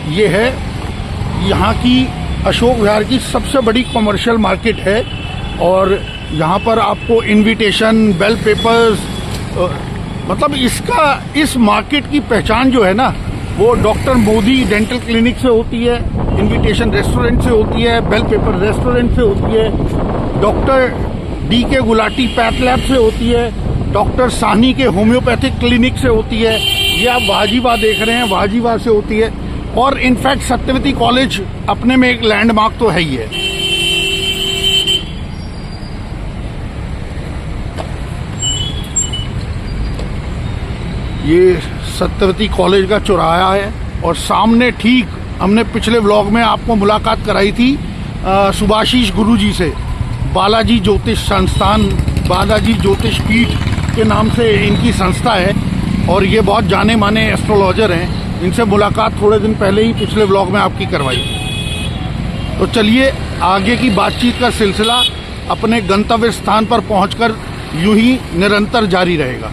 ये है यहाँ की अशोक विहार की सबसे बड़ी कमर्शियल मार्केट है और यहाँ पर आपको इनविटेशन, बेल पेपर्स, मतलब इस मार्केट की पहचान जो है ना वो डॉक्टर मोदी डेंटल क्लिनिक से होती है, इनविटेशन रेस्टोरेंट से होती है, बेल पेपर रेस्टोरेंट से होती है, doctor DK Gulati path lab से होती है, डॉक्टर साहनी के होम्योपैथिक क्लिनिक से होती है, ये आप वाजीवा देख रहे हैं, वाजीवा से होती है, और इनफैक्ट सत्यवती कॉलेज अपने में एक लैंडमार्क तो है ही है। ये सत्यवती कॉलेज का चौराहा है और सामने ठीक हमने पिछले व्लॉग में आपको मुलाकात कराई थी सुभाषीष गुरुजी से, बालाजी ज्योतिष संस्थान, बालाजी ज्योतिष पीठ के नाम से इनकी संस्था है और ये बहुत जाने माने एस्ट्रोलॉजर हैं। इनसे मुलाकात थोड़े दिन पहले ही पिछले व्लॉग में आपकी करवाई। तो चलिए आगे की बातचीत का सिलसिला अपने गंतव्य स्थान पर पहुंचकर यूं ही निरंतर जारी रहेगा।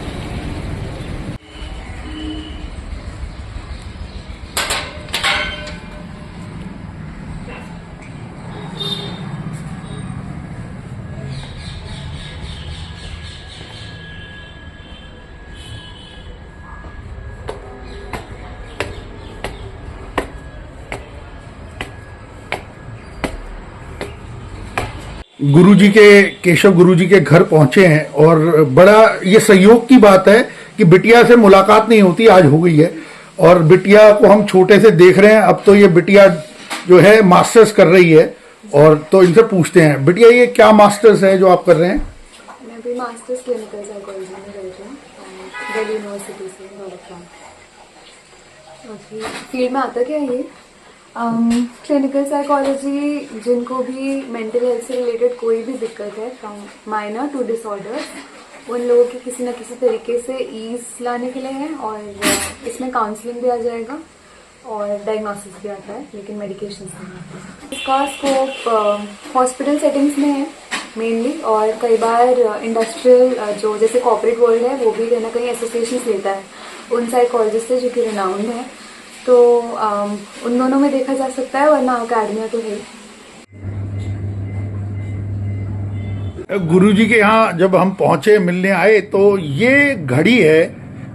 गुरुजी के केशव गुरुजी के घर पहुंचे हैं और बड़ा ये सहयोग की बात है कि बिटिया से मुलाकात नहीं होती, आज हो गई है और बिटिया को हम छोटे से देख रहे हैं। अब तो ये बिटिया जो है मास्टर्स कर रही है और तो इनसे पूछते हैं, बिटिया ये क्या मास्टर्स है जो आप कर रहे हैं? मैं भी मास्टर्स क्लिनिकल साइकोलॉजी में कर रही हूँ दिल्ली यूनिवर्सिटी से, दौलतखान। फील्ड में आता क्या ये क्लिनिकल साइकोलॉजी, जिनको भी मेंटल हेल्थ से रिलेटेड कोई भी दिक्कत है, फ्रॉम माइनर टू डिसऑर्डर्स, उन लोगों की किसी न किसी तरीके से ईज लाने के लिए है और इसमें काउंसलिंग भी आ जाएगा और डायग्नोसिस भी आता है, लेकिन मेडिकेशन नहीं आते। इसका स्कोप हॉस्पिटल सेटिंग्स में है मेनली, और कई बार इंडस्ट्रियल जो जैसे कॉर्पोरेट वर्ल्ड है वो भी कहीं ना कहीं एसोसिएशन लेता है उन साइकोलॉजिस्ट से जो कि रिनाउंड है, तो उन दोनों में देखा जा सकता है, वरना अकेडमिया तो है। गुरुजी के यहाँ जब हम पहुंचे, मिलने आए, तो ये घड़ी है,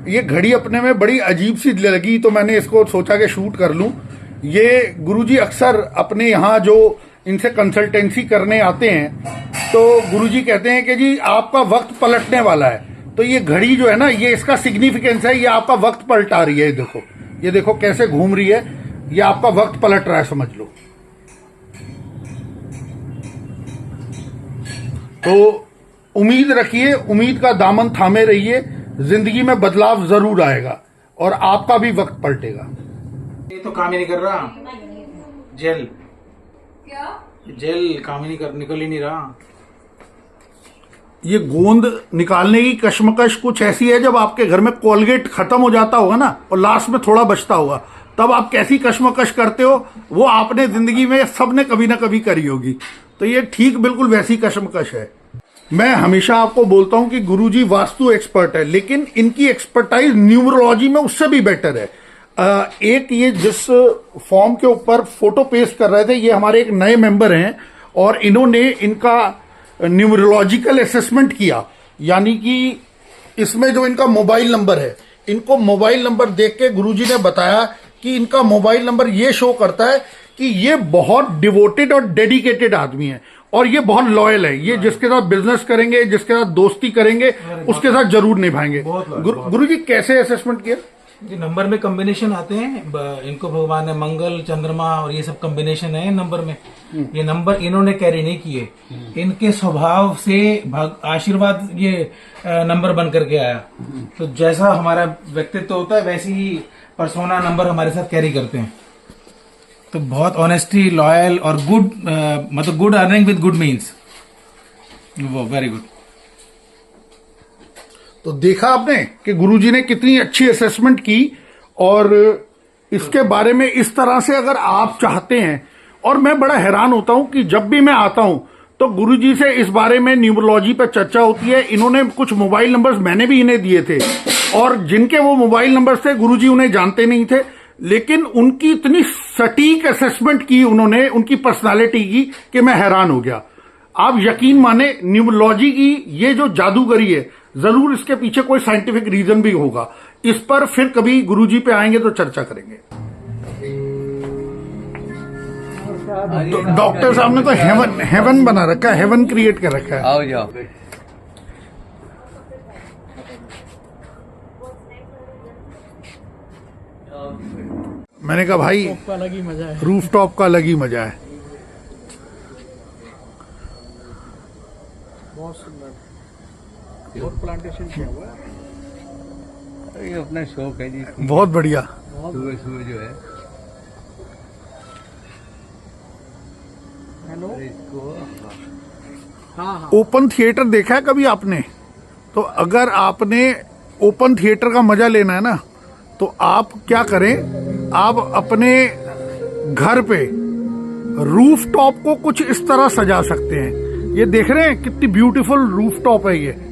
ये घड़ी अपने में बड़ी अजीब सी लगी, तो मैंने इसको सोचा कि शूट कर लूं। ये गुरुजी अक्सर अपने यहाँ जो इनसे कंसल्टेंसी करने आते हैं तो गुरुजी कहते हैं कि जी आपका वक्त पलटने वाला है, तो ये घड़ी जो है ना ये इसका सिग्निफिकेंस है, ये आपका वक्त पलटा रही है। देखो ये देखो कैसे घूम रही है, ये आपका वक्त पलट रहा है, समझ लो। तो उम्मीद रखिए, उम्मीद का दामन थामे रहिए, जिंदगी में बदलाव जरूर आएगा और आपका भी वक्त पलटेगा। ये तो काम ही नहीं कर रहा, जेल काम ही नहीं कर, निकल ही नहीं रहा। ये गोंद निकालने की कश्मकश कुछ ऐसी है, जब आपके घर में कोलगेट खत्म हो जाता होगा ना और लास्ट में थोड़ा बचता होगा, तब आप कैसी कश्मकश करते हो, वो आपने जिंदगी में सबने कभी ना कभी करी होगी। तो ये ठीक बिल्कुल वैसी कश्मकश है। मैं हमेशा आपको बोलता हूं कि गुरुजी वास्तु एक्सपर्ट है, लेकिन इनकी एक्सपर्टाइज न्यूमरोलॉजी में उससे भी बेटर है। एक ये जिस फॉर्म के ऊपर फोटो पेस्ट कर रहे थे, ये हमारे एक नए मेंबर हैं और इन्होंने इनका न्यूमरोलॉजिकल असेसमेंट किया, यानी कि इसमें जो इनका मोबाइल नंबर है, इनको मोबाइल नंबर देख के गुरुजी ने बताया कि इनका मोबाइल नंबर ये शो करता है कि ये बहुत डिवोटेड और डेडिकेटेड आदमी है और ये बहुत लॉयल है। ये जिसके साथ बिजनेस करेंगे, जिसके साथ दोस्ती करेंगे, उसके साथ जरूर निभाएंगे। गुरुजी कैसे असेसमेंट किया? जी नंबर में कॉम्बिनेशन आते हैं, इनको भगवान ने मंगल, चंद्रमा और ये सब कॉम्बिनेशन है नंबर में। ये नंबर इन्होंने कैरी नहीं किए, इनके स्वभाव से आशीर्वाद ये नंबर बन करके आया। तो जैसा हमारा व्यक्तित्व होता है वैसे ही पर्सोना नंबर हमारे साथ कैरी करते हैं। तो बहुत ऑनेस्टी, लॉयल और गुड, मतलब good earning with good means, वो वेरी गुड। तो देखा आपने कि गुरुजी ने कितनी अच्छी असेसमेंट की, और इसके बारे में इस तरह से अगर आप चाहते हैं, और मैं बड़ा हैरान होता हूं कि जब भी मैं आता हूं तो गुरुजी से इस बारे में न्यूमरोलॉजी पर चर्चा होती है। इन्होंने कुछ मोबाइल नंबर्स मैंने भी इन्हें दिए थे और जिनके वो मोबाइल नंबर्स थे गुरुजी उन्हें जानते नहीं थे, लेकिन उनकी इतनी सटीक असेसमेंट की उन्होंने उनकी पर्सनालिटी की कि मैं हैरान हो गया। आप यकीन माने न्यूमरोलॉजी की ये जो जादूगरी है, जरूर इसके पीछे कोई साइंटिफिक रीजन भी होगा। इस पर फिर कभी गुरुजी पे आएंगे तो चर्चा करेंगे। डॉक्टर साहब ने तो हेवन बना रखा है, हेवन क्रिएट कर रखा है। आओ जाओ। मैंने कहा भाई अलग ही मजा है। रूफ टॉप का अलग ही मजा है। बहुत सुंदर। बहुत प्लांटेशन किया हुआ है। ये अपना शौक है जी। बहुत बढ़िया। सुबह सुबह जो है हेलो। इसको हाँ हाँ। ओपन थिएटर देखा है कभी आपने? तो अगर आपने ओपन थिएटर का मजा लेना है ना, तो आप क्या करें, आप अपने घर पे रूफ टॉप को कुछ इस तरह सजा सकते हैं। ये देख रहे हैं कितनी ब्यूटीफुल रूफ टॉप है ये।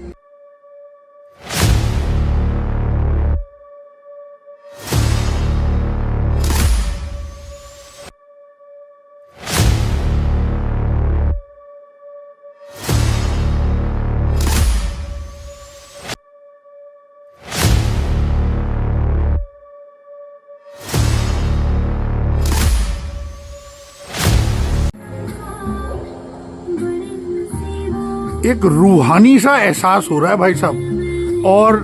एक रूहानी सा एहसास हो रहा है भाई साहब। और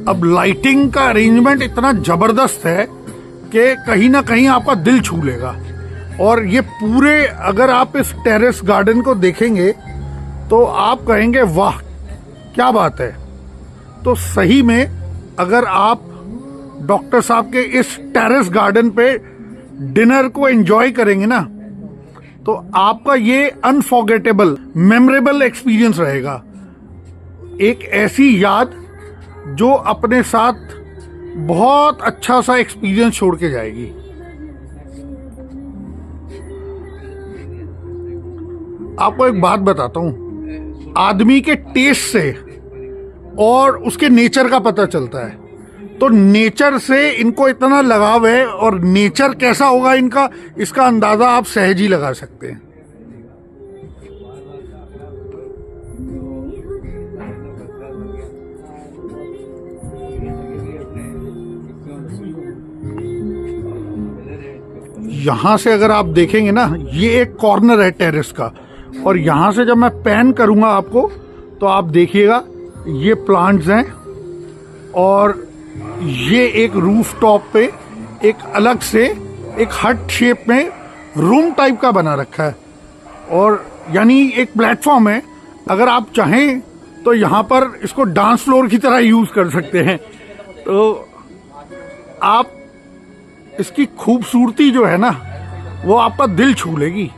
अब लाइटिंग का अरेंजमेंट इतना जबरदस्त है कि कहीं ना कहीं आपका दिल छू लेगा। और ये पूरे, अगर आप इस टेरेस गार्डन को देखेंगे तो आप कहेंगे वाह क्या बात है। तो सही में अगर आप डॉक्टर साहब के इस टेरेस गार्डन पे डिनर को एंजॉय करेंगे ना, तो आपका ये अनफॉरगेटेबल मेमोरेबल एक्सपीरियंस रहेगा। एक ऐसी याद जो अपने साथ बहुत अच्छा सा एक्सपीरियंस छोड़ के जाएगी। आपको एक बात बताता हूं, आदमी के टेस्ट से और उसके नेचर का पता चलता है। तो नेचर से इनको इतना लगाव है, और नेचर कैसा होगा इनका, इसका अंदाजा आप सहज ही लगा सकते हैं। यहां से अगर आप देखेंगे ना, ये एक कॉर्नर है टेरेस का, और यहां से जब मैं पैन करूंगा आपको, तो आप देखिएगा ये प्लांट्स हैं, और ये एक रूफ टॉप पे एक अलग से एक हट शेप में रूम टाइप का बना रखा है। और यानी एक प्लेटफॉर्म है, अगर आप चाहें तो यहाँ पर इसको डांस फ्लोर की तरह यूज कर सकते हैं। तो आप इसकी खूबसूरती जो है ना, वो आपका दिल छू लेगी।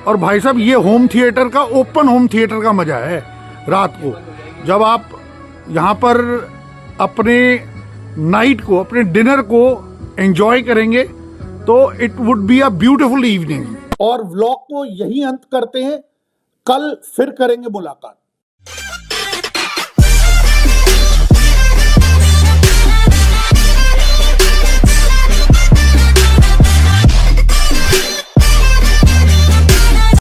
और भाई साहब, ये होम थिएटर का, ओपन होम थिएटर का मजा है। रात को जब आप यहाँ पर अपने नाइट को, अपने डिनर को एंजॉय करेंगे, तो it would be a beautiful evening. और व्लॉग को यही अंत करते हैं, कल फिर करेंगे मुलाकात।